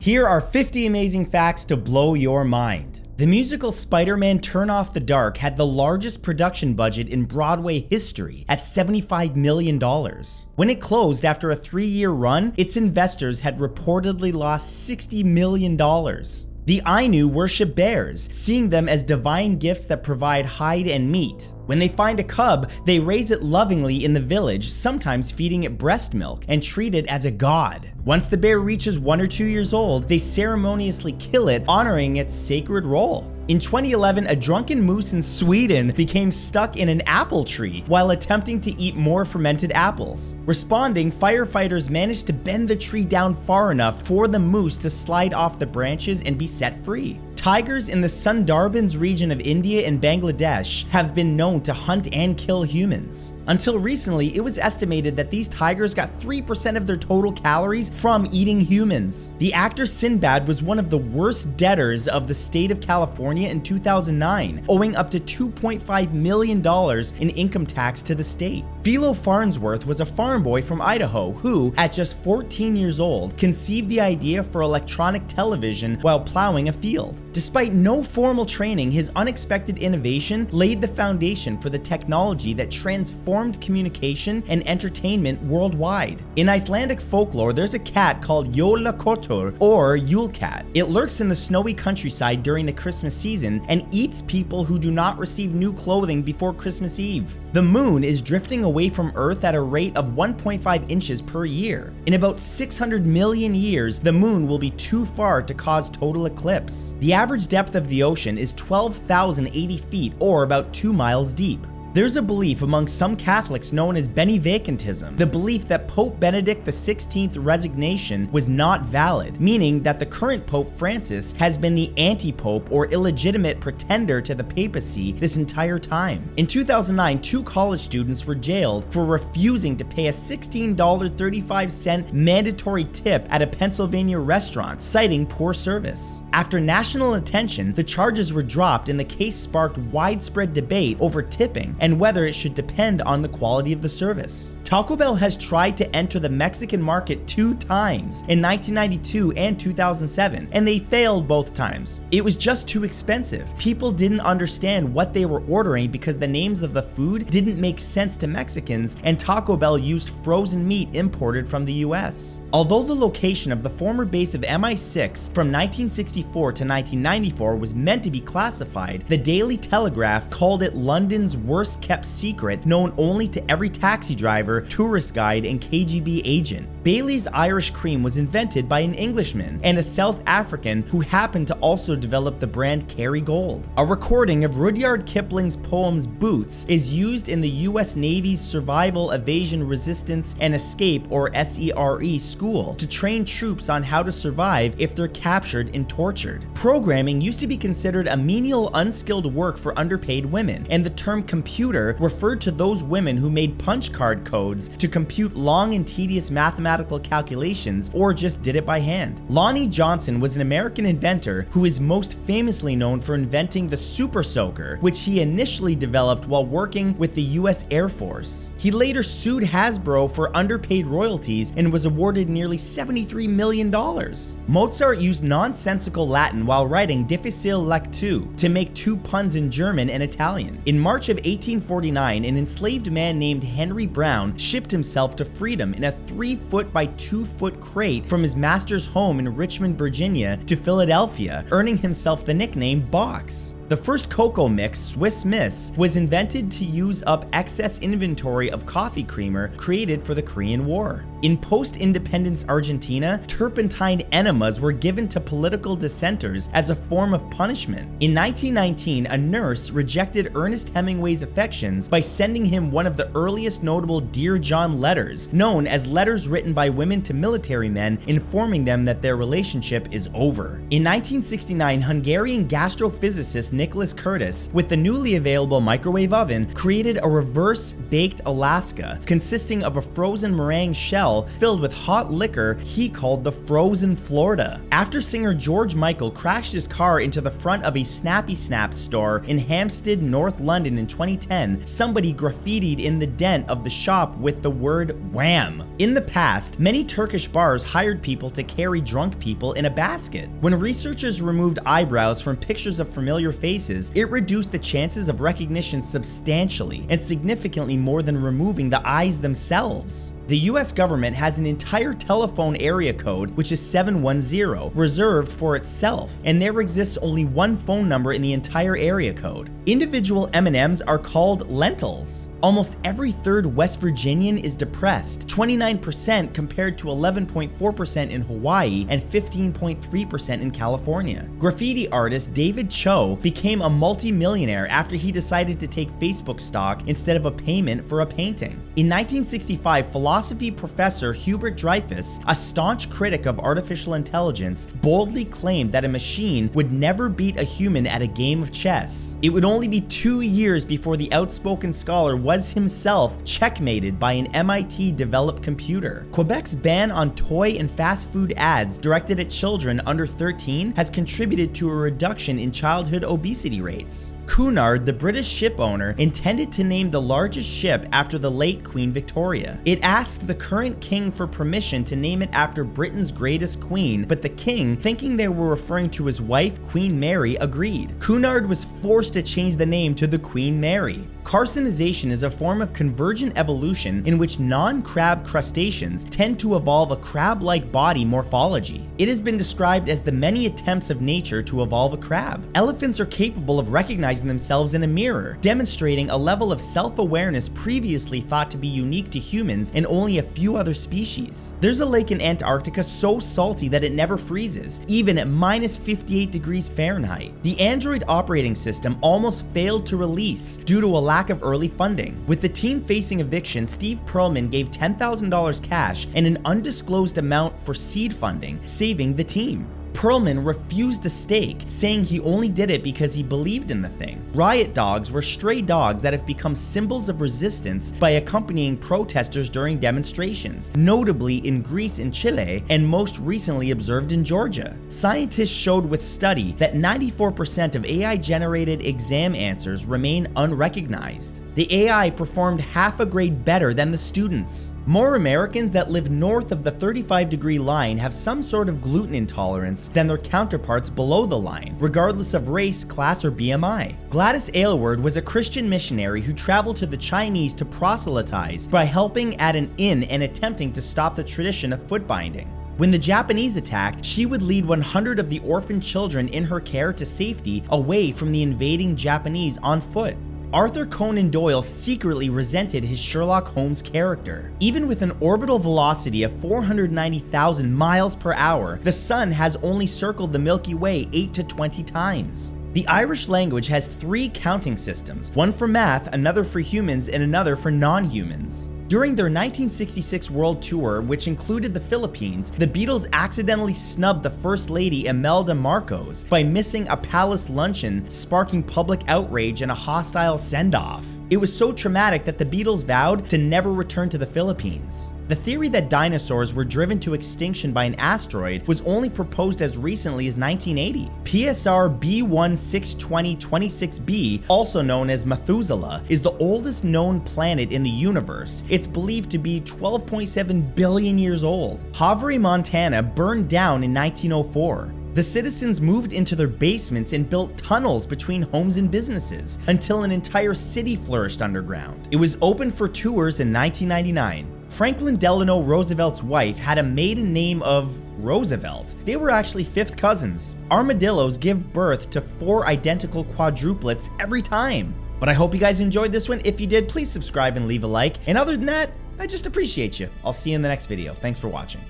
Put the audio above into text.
Here are 50 amazing facts to blow your mind. The musical Spider-Man Turn Off the Dark had the largest production budget in Broadway history at $75 million. When it closed after a 3-year run, its investors had reportedly lost $60 million. The Ainu worship bears, seeing them as divine gifts that provide hide and meat. When they find a cub, they raise it lovingly in the village, sometimes feeding it breast milk, and treat it as a god. Once the bear reaches 1 or 2 years old, they ceremoniously kill it, honoring its sacred role. In 2011, a drunken moose in Sweden became stuck in an apple tree while attempting to eat more fermented apples. Responding, firefighters managed to bend the tree down far enough for the moose to slide off the branches and be set free. Tigers in the Sundarbans region of India and Bangladesh have been known to hunt and kill humans. Until recently, it was estimated that these tigers got 3% of their total calories from eating humans. The actor Sinbad was one of the worst debtors of the state of California in 2009, owing up to $2.5 million in income tax to the state. Philo Farnsworth was a farm boy from Idaho who, at just 14 years old, conceived the idea for electronic television while plowing a field. Despite no formal training, his unexpected innovation laid the foundation for the technology that transformed communication and entertainment worldwide. In Icelandic folklore, there's a cat called Jólaköttur, or Yule Cat. It lurks in the snowy countryside during the Christmas season and eats people who do not receive new clothing before Christmas Eve. The moon is drifting away from Earth at a rate of 1.5 inches per year. In about 600 million years, the moon will be too far to cause total eclipse. The average depth of the ocean is 12,080 feet, or about 2 miles deep. There's a belief among some Catholics known as Benevacantism, the belief that Pope Benedict XVI's resignation was not valid, meaning that the current Pope Francis has been the anti-pope or illegitimate pretender to the papacy this entire time. In 2009, 2 college students were jailed for refusing to pay a $16.35 mandatory tip at a Pennsylvania restaurant, citing poor service. After national attention, the charges were dropped and the case sparked widespread debate over tipping and whether it should depend on the quality of the service. Taco Bell has tried to enter the Mexican market 2 times, in 1992 and 2007, and they failed both times. It was just too expensive. People didn't understand what they were ordering because the names of the food didn't make sense to Mexicans, and Taco Bell used frozen meat imported from the US. Although the location of the former base of MI6 from 1964 to 1994 was meant to be classified, the Daily Telegraph called it London's worst kept secret, known only to every taxi driver, tourist guide, and KGB agent. Bailey's Irish Cream was invented by an Englishman and a South African who happened to also develop the brand Kerrygold. A recording of Rudyard Kipling's poems Boots is used in the US Navy's Survival, Evasion, Resistance, and Escape, or SERE, school to train troops on how to survive if they're captured and tortured. Programming used to be considered a menial, unskilled work for underpaid women, and the term computer referred to those women who made punch card codes to compute long and tedious mathematical calculations or just did it by hand. Lonnie Johnson was an American inventor who is most famously known for inventing the Super Soaker, which he initially developed while working with the US Air Force. He later sued Hasbro for underpaid royalties and was awarded nearly $73 million. Mozart used nonsensical Latin while writing Difficile Lectue to make 2 puns in German and Italian. In March of 1849, an enslaved man named Henry Brown shipped himself to freedom in a 3-foot by 2-foot crate from his master's home in Richmond, Virginia to Philadelphia, earning himself the nickname Box. The first cocoa mix, Swiss Miss, was invented to use up excess inventory of coffee creamer created for the Korean War. In post-independence Argentina, turpentine enemas were given to political dissenters as a form of punishment. In 1919, a nurse rejected Ernest Hemingway's affections by sending him one of the earliest notable Dear John letters, known as letters written by women to military men informing them that their relationship is over. In 1969, Hungarian gastrophysicist Nicholas Curtis, with the newly available microwave oven, created a reverse-baked Alaska consisting of a frozen meringue shell filled with hot liquor he called the Frozen Florida. After singer George Michael crashed his car into the front of a Snappy Snaps store in Hampstead, North London in 2010, somebody graffitied in the dent of the shop with the word "Wham!" In the past, many Turkish bars hired people to carry drunk people in a basket. When researchers removed eyebrows from pictures of familiar faces, it reduced the chances of recognition substantially, and significantly more than removing the eyes themselves. The US government has an entire telephone area code, which is 710, reserved for itself, and there exists only one phone number in the entire area code. Individual M&Ms are called lentils. Almost every third West Virginian is depressed, 29% compared to 11.4% in Hawaii and 15.3% in California. Graffiti artist David Cho became a multi-millionaire after he decided to take Facebook stock instead of a payment for a painting. In 1965, philosophy professor Hubert Dreyfus, a staunch critic of artificial intelligence, boldly claimed that a machine would never beat a human at a game of chess. It would only be 2 years before the outspoken scholar was himself checkmated by an MIT-developed computer. Quebec's ban on toy and fast food ads directed at children under 13 has contributed to a reduction in childhood obesity rates. Cunard, the British ship owner, intended to name the largest ship after the late Queen Victoria. It asked the current king for permission to name it after Britain's greatest queen, but the king, thinking they were referring to his wife, Queen Mary, agreed. Cunard was forced to change the name to the Queen Mary. Carcinization is a form of convergent evolution in which non-crab crustaceans tend to evolve a crab-like body morphology. It has been described as the many attempts of nature to evolve a crab. Elephants are capable of recognizing themselves in a mirror, demonstrating a level of self-awareness previously thought to be unique to humans and only a few other species. There's a lake in Antarctica so salty that it never freezes, even at -58 degrees Fahrenheit. The Android operating system almost failed to release due to a lack of early funding. With the team facing eviction, Steve Perlman gave $10,000 cash and an undisclosed amount for seed funding, saving the team. Perlman refused a stake, saying he only did it because he believed in the thing. Riot dogs were stray dogs that have become symbols of resistance by accompanying protesters during demonstrations, notably in Greece and Chile, and most recently observed in Georgia. Scientists showed with study that 94% of AI-generated exam answers remain unrecognized. The AI performed half a grade better than the students. More Americans that live north of the 35-degree line have some sort of gluten intolerance than their counterparts below the line, regardless of race, class, or BMI. Gladys Aylward was a Christian missionary who traveled to the Chinese to proselytize by helping at an inn and attempting to stop the tradition of foot binding. When the Japanese attacked, she would lead 100 of the orphan children in her care to safety away from the invading Japanese on foot. Arthur Conan Doyle secretly resented his Sherlock Holmes character. Even with an orbital velocity of 490,000 miles per hour, the sun has only circled the Milky Way 8 to 20 times. The Irish language has 3 counting systems, one for math, another for humans, and another for non-humans. During their 1966 world tour, which included the Philippines, the Beatles accidentally snubbed the First Lady Imelda Marcos by missing a palace luncheon, sparking public outrage and a hostile send-off. It was so traumatic that the Beatles vowed to never return to the Philippines. The theory that dinosaurs were driven to extinction by an asteroid was only proposed as recently as 1980. PSR B162026b, also known as Methuselah, is the oldest known planet in the universe. It's believed to be 12.7 billion years old. Havre, Montana burned down in 1904. The citizens moved into their basements and built tunnels between homes and businesses until an entire city flourished underground. It was opened for tours in 1999. Franklin Delano Roosevelt's wife had a maiden name of Roosevelt. They were actually 5th cousins. Armadillos give birth to 4 identical quadruplets every time. But I hope you guys enjoyed this one. If you did, please subscribe and leave a like. And other than that, I just appreciate you. I'll see you in the next video. Thanks for watching.